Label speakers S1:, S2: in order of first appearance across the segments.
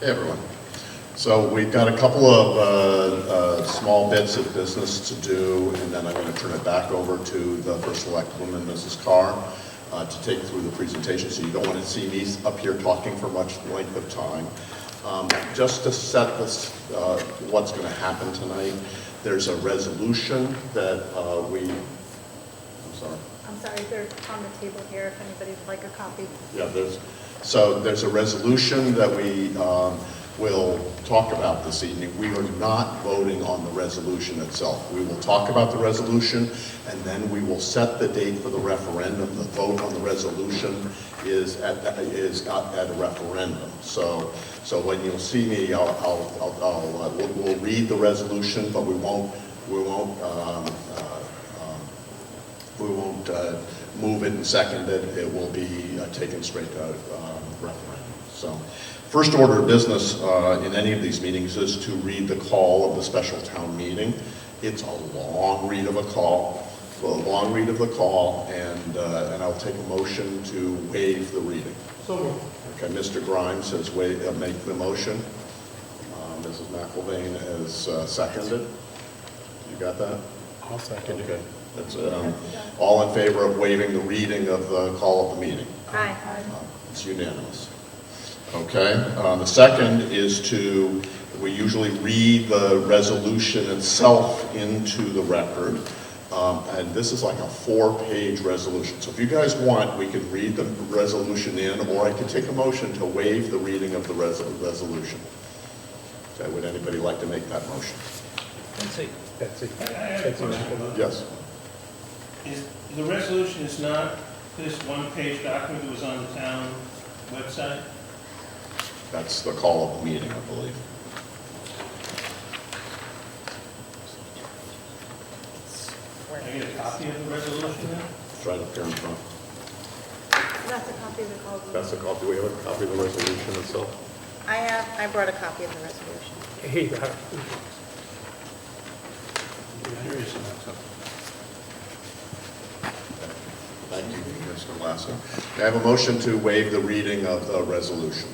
S1: Hey everyone. So we've got a couple of small bits of business to do, and then I'm going to turn it back over to the First Selectwoman, Mrs. Carr, to take through the presentation. So you don't want to see me up here talking for much length of time. Just to set this, what's going to happen tonight, there's a resolution that
S2: I'm sorry, they're on the table here if anybody would like a copy.
S1: Yeah, there's a resolution that we will talk about this evening. We are not voting on the resolution itself. We will talk about the resolution, and then we will set the date for the referendum. The vote on the resolution is at a referendum. So when you'll see me, we'll read the resolution, but we won't move it and second it. It will be taken straight to referendum. So first order of business in any of these meetings is to read the call of the special town meeting. It's a long read of the call, and I'll take a motion to waive the reading.
S3: So moved.
S1: Okay, Mr. Grimes has make the motion. Mrs. McElvain has seconded. You got that?
S3: I'll second it.
S1: Okay. That's all in favor of waiving the reading of the call of the meeting?
S2: Aye.
S1: It's unanimous. Okay. The second is we usually read the resolution itself into the record. And this is like a 4-page resolution. So if you guys want, we can read the resolution in, or I can take a motion to waive the reading of the resolution. Okay, would anybody like to make that motion?
S3: Betsy.
S1: Yes.
S4: The resolution is not this one-page document that was on the town website?
S1: That's the call of the meeting, I believe.
S4: Can I get a copy of the resolution then?
S1: It's right up here in front.
S2: That's a copy of the call.
S1: That's a copy. Do we have a copy of the resolution itself?
S2: I brought a copy of the resolution.
S3: Here you are. Curious about something.
S1: Thank you, Mr. Lasso. May I have a motion to waive the reading of the resolution?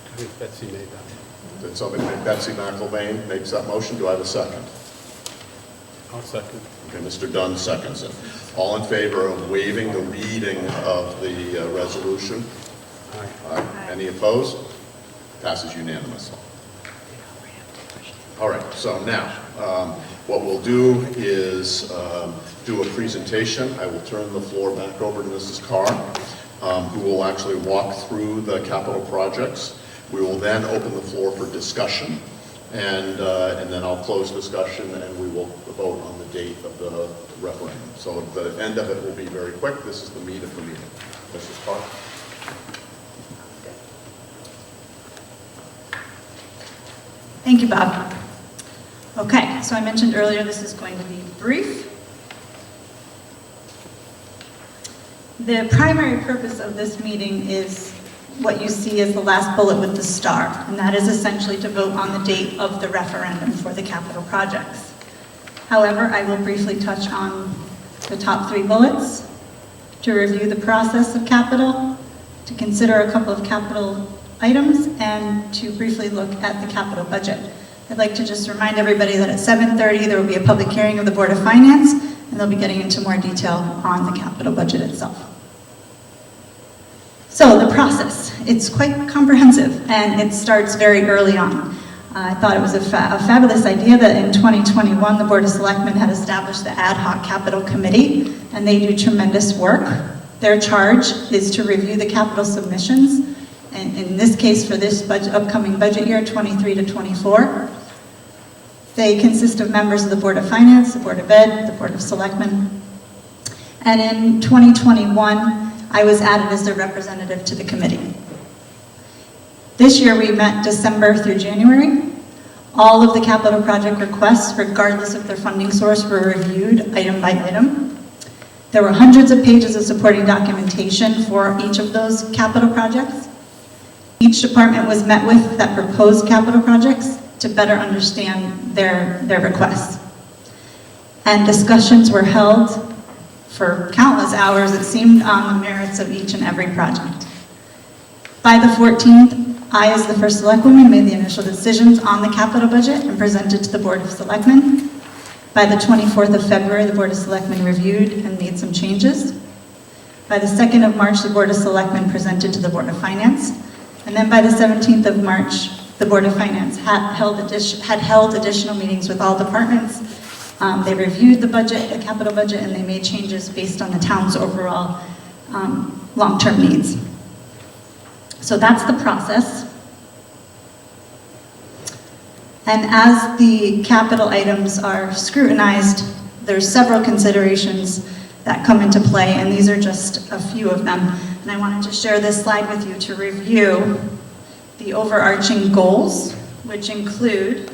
S3: I think Betsy made that.
S1: Did somebody make Betsy McElvain makes that motion? Do I have a second?
S3: I'll second.
S1: Okay, Mr. Dunn seconds it. All in favor of waiving the reading of the resolution?
S3: Aye.
S1: Aye. Any opposed? Passes unanimously. All right, so now, what we'll do is do a presentation. I will turn the floor back over to Mrs. Carr, who will actually walk through the capital projects. We will then open the floor for discussion, and then I'll close discussion, and we will vote on the date of the referendum. So the end of it will be very quick. This is the meat of the meeting. Mrs. Carr.
S5: Thank you, Bob. Okay, so I mentioned earlier this is going to be brief. The primary purpose of this meeting is what you see as the last bullet with the star, and that is essentially to vote on the date of the referendum for the capital projects. However, I will briefly touch on the top 3 bullets, to review the process of capital, to consider a couple of capital items, and to briefly look at the capital budget. I'd like to just remind everybody that at 7:30 there will be a public hearing of the Board of Finance, and they'll be getting into more detail on the capital budget itself. So the process, it's quite comprehensive, and it starts very early on. I thought it was a fabulous idea that in 2021 the Board of Selectmen had established the Hoc Capital Committee, and they do tremendous work. Their charge is to review the capital submissions, and in this case for this upcoming budget year, 23 to 24. They consist of members of the Board of Finance, the Board of Ed, the Board of Selectmen. And in 2021, I was added as their representative to the committee. This year we met December through January. All of the capital project requests, regardless of their funding source, were reviewed item by item. There were hundreds of pages of supporting documentation for each of those capital projects. Each department was met with that proposed capital projects to better understand their requests. And discussions were held for countless hours, it seemed, on the merits of each and every project. By the 14th, I, as the first selectwoman, made the initial decisions on the capital budget and presented to the Board of Selectmen. By the 24th of February, the Board of Selectmen reviewed and made some changes. By the 2nd of March, the Board of Selectmen presented to the Board of Finance. And then by the 17th of March, the Board of Finance had held additional meetings with all departments. They reviewed the budget, the capital budget, and they made changes based on the town's overall long-term needs. So that's the process. And as the capital items are scrutinized, there's several considerations that come into play, and these are just a few of them. And I wanted to share this slide with you to review the overarching goals, which include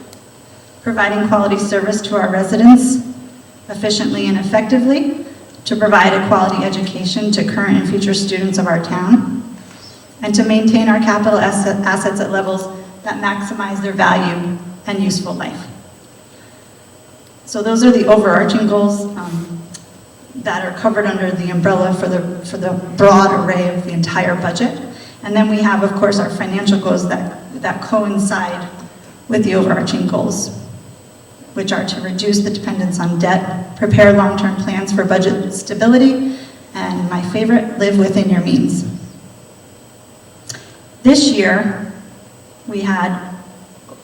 S5: providing quality service to our residents efficiently and effectively, to provide a quality education to current and future students of our town, and to maintain our capital assets at levels that maximize their value and useful life. So those are the overarching goals that are covered under the umbrella for the broad array of the entire budget. And then we have, of course, our financial goals that coincide with the overarching goals, which are to reduce the dependence on debt, prepare long-term plans for budget stability, and my favorite, live within your means. This year, we had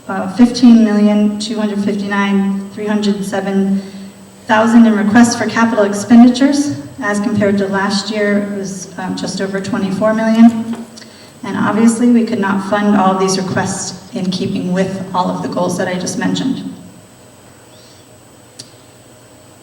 S5: 15,259,307 in requests for capital expenditures. As compared to last year, it was just over 24 million. And obviously, we could not fund all of these requests in keeping with all of the goals that I just mentioned.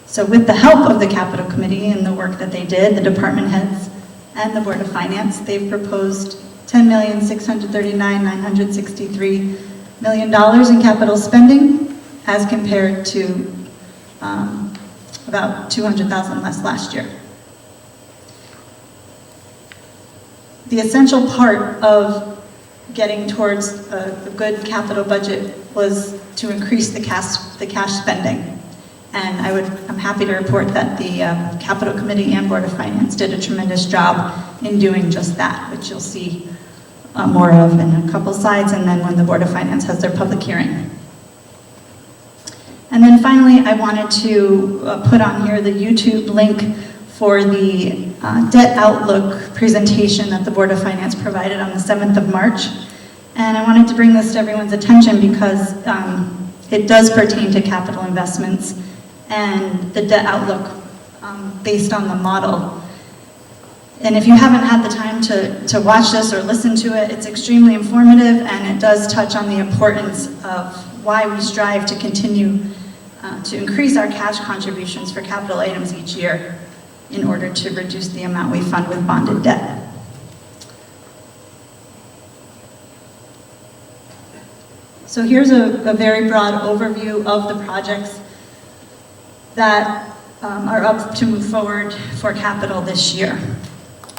S5: So with the help of the Capital Committee and the work that they did, the department heads and the Board of Finance, they've proposed $10,639,963 million in capital spending, as compared to about 200,000 less last year. The essential part of getting towards a good capital budget was to increase the cash spending. And I'm happy to report that the Capital Committee and Board of Finance did a tremendous job in doing just that, which you'll see more of in a couple slides, and then when the Board of Finance has their public hearing. And then finally, I wanted to put on here the YouTube link for the debt outlook presentation that the Board of Finance provided on the 7th of March. And I wanted to bring this to everyone's attention because it does pertain to capital investments and the debt outlook based on the model. And if you haven't had the time to watch this or listen to it, it's extremely informative, and it does touch on the importance of why we strive to continue to increase our cash contributions for capital items each year in order to reduce the amount we fund with bonded debt. So here's a very broad overview of the projects that are up to move forward for capital this year.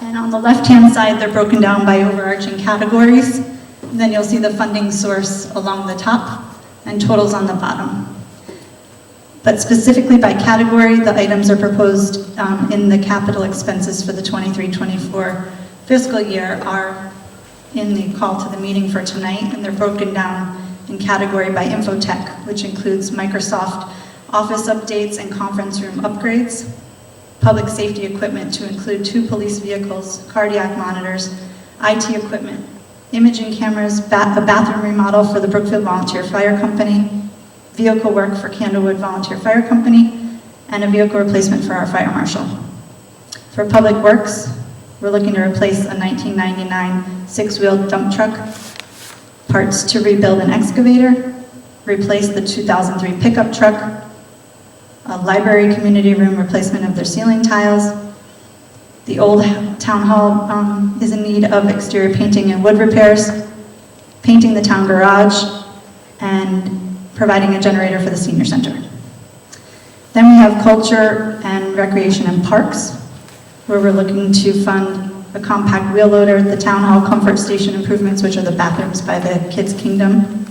S5: And on the left-hand side, they're broken down by overarching categories. And then you'll see the funding source along the top and totals on the bottom. But specifically by category, the items are proposed in the capital expenses for the 23-24 fiscal year are in the call to the meeting for tonight, and they're broken down in category by infotech, which includes Microsoft Office updates and conference room upgrades, public safety equipment to include 2 police vehicles, cardiac monitors, IT equipment, imaging cameras, a bathroom remodel for the Brookfield Volunteer Fire Company, vehicle work for Candlewood Volunteer Fire Company, and a vehicle replacement for our fire marshal. For public works, we're looking to replace a 1999 6-wheel dump truck, parts to rebuild an excavator, replace the 2003 pickup truck, a library community room replacement of their ceiling tiles. The old town hall is in need of exterior painting and wood repairs, painting the town garage, and providing a generator for the senior center. Then we have culture and recreation and parks, where we're looking to fund a compact wheel loader, the town hall comfort station improvements, which are the bathrooms by the Kids Kingdom,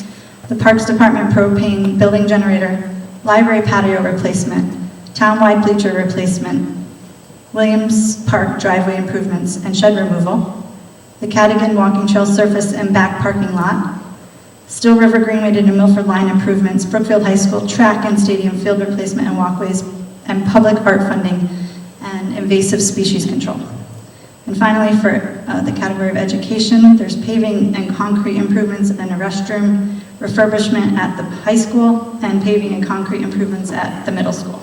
S5: the Parks Department propane building generator, library patio replacement, townwide bleacher replacement, Williams Park driveway improvements and shed removal, the Cadigan Walking Trail surface and back parking lot, Still River Greenway to New Milford line improvements, Brookfield High School track and stadium field replacement and walkways, and public art funding, and invasive species control. And finally, for the category of education, there's paving and concrete improvements and a restroom refurbishment at the high school, and paving and concrete improvements at the middle school.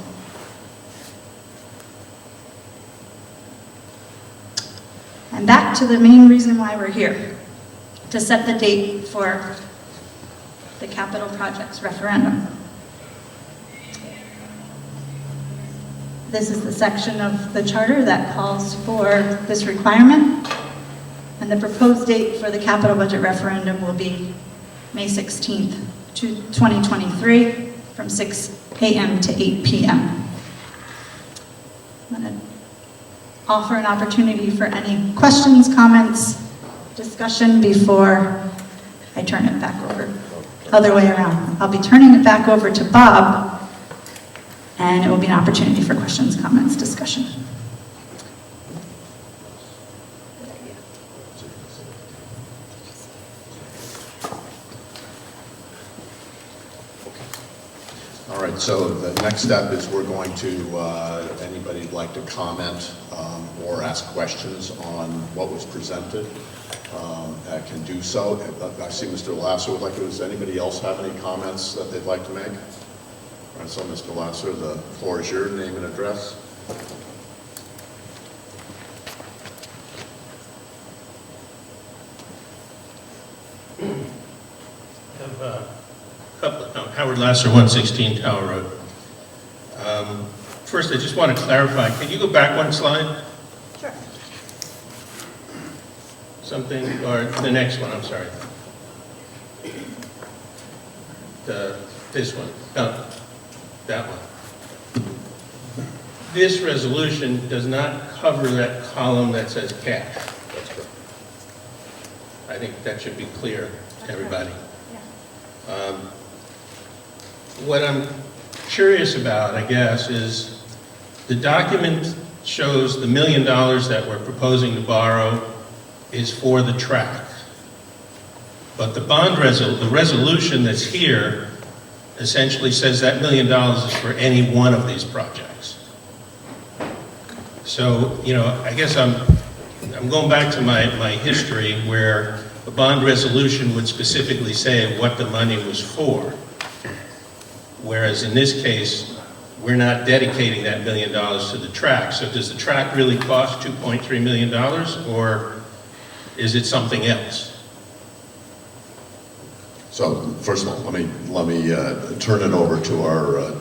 S5: And back to the main reason why we're here, to set the date for the capital projects referendum. This is the section of the charter that calls for this requirement, and the proposed date for the capital budget referendum will be May 16th, 2023, from 6 a.m. to 8 p.m. I'm going to offer an opportunity for any questions, comments, discussion before I turn it back over. Other way around. I'll be turning it back over to Bob, and it will be an opportunity for questions, comments, discussion.
S1: All right, so the next step is we're going to, anybody who'd like to comment or ask questions on what was presented can do so. I see Mr. Lasser would like to, does anybody else have any comments that they'd like to make? All right, so Mr. Lasser, the floor is yours, name and address.
S4: Howard Lasser, 116 Tower Road. First, I just want to clarify. Can you go back one slide?
S2: Sure.
S4: Something, or the next one, I'm sorry. This one. No, that one. This resolution does not cover that column that says cash. That's correct. I think that should be clear to everybody.
S2: Yeah.
S4: What I'm curious about, I guess, is the document shows the $1 million that we're proposing to borrow is for the track. But the the resolution that's here essentially says that $1 million is for any one of these projects. So, you know, I guess I'm going back to my history where the bond resolution would specifically say what the money was for. Whereas in this case, we're not dedicating that $1 million to the track. So does the track really cost $2.3 million, or is it something else?
S1: So first of all, let me turn it over to our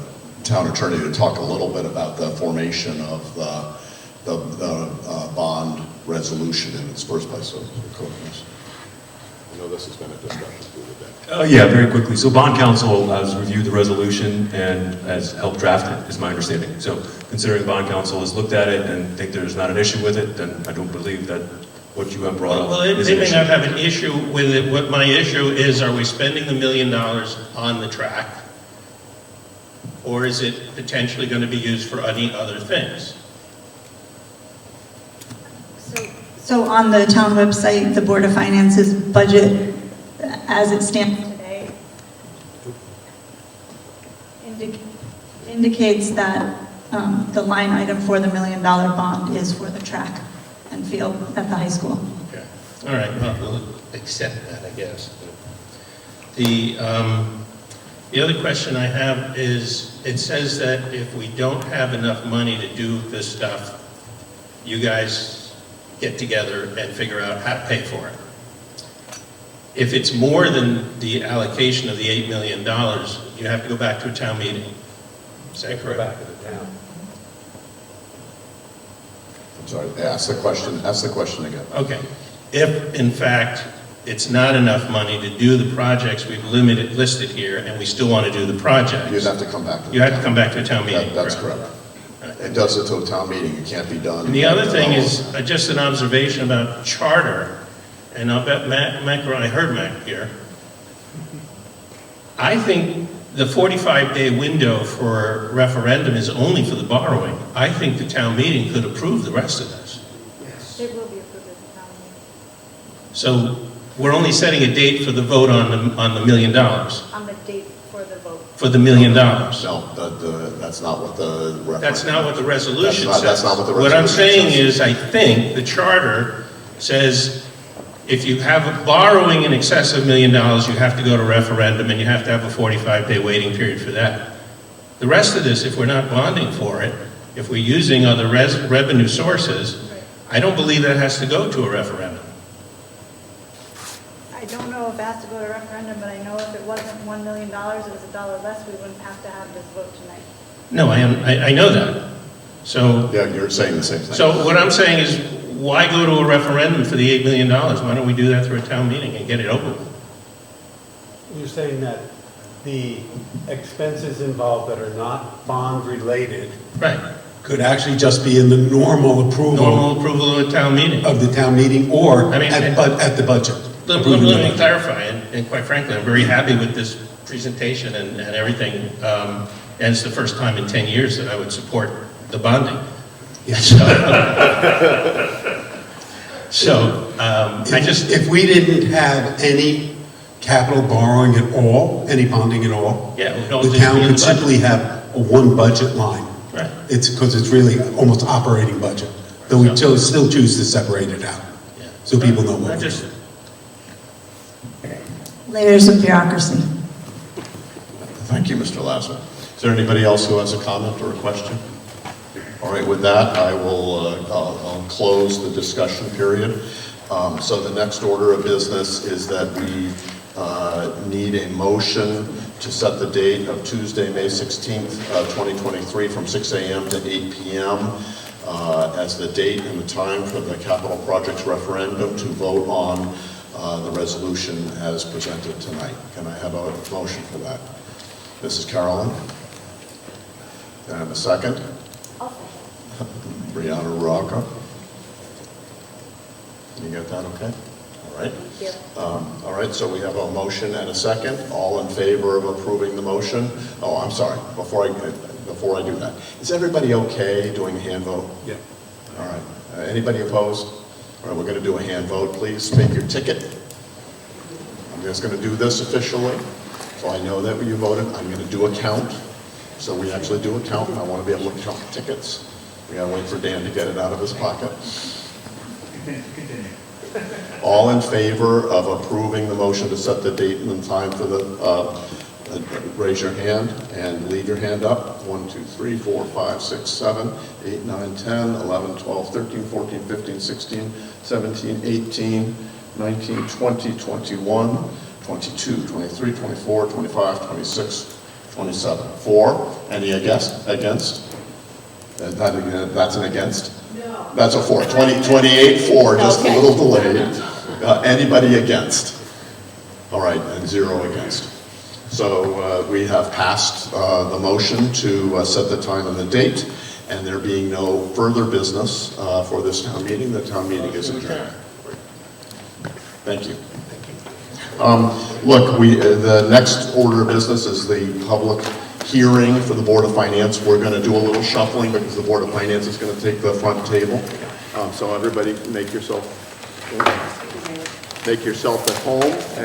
S1: town attorney to talk a little bit about the formation of the bond resolution in its first place. So, I know this has been a discussion through the day.
S6: Yeah, very quickly. So bond counsel has reviewed the resolution and has helped draft it, is my understanding. So considering bond counsel has looked at it and think there's not an issue with it, then I don't believe that what you have brought up is
S4: they
S6: an
S4: may
S6: issue.
S4: not have an issue with it. What my issue is, are we spending the $1 million on the track? Or is it potentially going to be used for any other things?
S5: So on the town website, the Board of Finance's budget, as it stands today, indicates that the line item for the $1 million bond is for the track and field at the high school.
S4: Okay. All right, well, we'll accept that, I guess. The other question I have is, it says that if we don't have enough money to do this stuff, you guys get together and figure out how to pay for it. If it's more than the allocation of the $8 million, you have to go back to a town meeting. Is that correct?
S3: Back to the town.
S1: I'm sorry, ask the question again.
S4: Okay. If, in fact, it's not enough money to do the projects we've listed here, and we still want to do the projects,
S1: You'd have to come back to the
S4: you have
S1: town.
S4: to come back to a town meeting.
S1: That's correct. It does it to a town meeting, it can't be done.
S4: And the other thing is just an observation about charter, and I'll bet Mac, I heard Mac here. I think the 45-day window for referendum is only for the borrowing. I think the town meeting could approve the rest of this.
S2: It will be approved at the town
S4: So we're only setting a date for the vote on the $1 million,
S2: On the date for the vote.
S4: for the $1 million.
S1: No, that's not what the referendum.
S4: That's not what the resolution says.
S1: That's not what the
S4: What I'm
S1: resolution
S4: saying
S1: says.
S4: is, I think the charter says if you have a borrowing in excess of $1 million, you have to go to referendum and you have to have a 45-day waiting period for that. The rest of this, if we're not bonding for it, if we're using other revenue sources, I don't believe that has to go to a referendum.
S2: I don't know if it has to go to referendum, but I know if it wasn't $1 million, it was $1 less, we wouldn't have to have this vote tonight.
S4: No, I know that. So,
S1: Yeah, you're saying the same thing.
S4: so what I'm saying is, why go to a referendum for the $8 million? Why don't we do that through a town meeting and get it over with?
S3: You're saying that the expenses involved that are not bond-related
S4: Right.
S7: Could actually just be in the normal approval
S4: Normal approval of a town meeting.
S7: of the town meeting or
S4: I mean,
S7: at the budget.
S4: Let
S7: Approving the
S4: me
S7: budget.
S4: clarify, and quite frankly, I'm very happy with this presentation and everything. And it's the first time in 10 years that I would support the bonding.
S7: Yes.
S4: I just,
S7: If we didn't have any capital borrowing at all, any bonding at all,
S4: yeah, we don't
S7: the
S4: just
S7: town
S4: be in
S7: could
S4: the budget.
S7: simply have a one budget line.
S4: Right.
S7: It's because it's really almost operating budget, though we still choose to separate it out,
S4: Yeah.
S7: so people know what
S4: I
S7: we're
S4: just,
S7: doing.
S5: Layers of bureaucracy.
S1: Thank you, Mr. Lasser. Is there anybody else who has a comment or a question? All right, with that, I will I'll close the discussion period. So the next order of business is that we need a motion to set the date of Tuesday, May 16th, 2023, from 6 a.m. to 8 p.m. As the date and the time for the capital projects referendum to vote on the resolution as presented tonight. Can I have a motion for that? Mrs. Carolyn? Can I have a second? Brianna Rocca? You get that okay? All right.
S2: Thank you.
S1: All right, so we have a motion and a second. All in favor of approving the motion? Oh, I'm sorry, before I do that. Is everybody okay doing a hand vote?
S3: Yeah.
S1: All right. Anybody opposed? All right, we're going to do a hand vote. Please make your ticket. I'm just going to do this officially, so I know that you voted. I'm going to do a count. So we actually do a count, and I want to be able to count the tickets. We got to wait for Dan to get it out of his pocket. All in favor of approving the motion to set the date and time for the, raise your hand and leave your hand up. 1, 2, 3, 4, 5, 6, 7, 8, 9, 10, 11, 12, 13, 14, 15, 16, 17, 18, 19, 20, 21, 22, 23, 24, 25, 26, 27. 4. Any against? That's an against? No. That's a 4. 28, 4, just a little delayed. Anybody against? All right, and 0 against. So we have passed the motion to set the time and the date, and there being no further business for this town meeting, the town meeting is adjourned. Thank you. Look, the next order of business is the public hearing for the Board of Finance. We're going to do a little shuffling because the Board of Finance is going to take the front table. So everybody make yourself at home.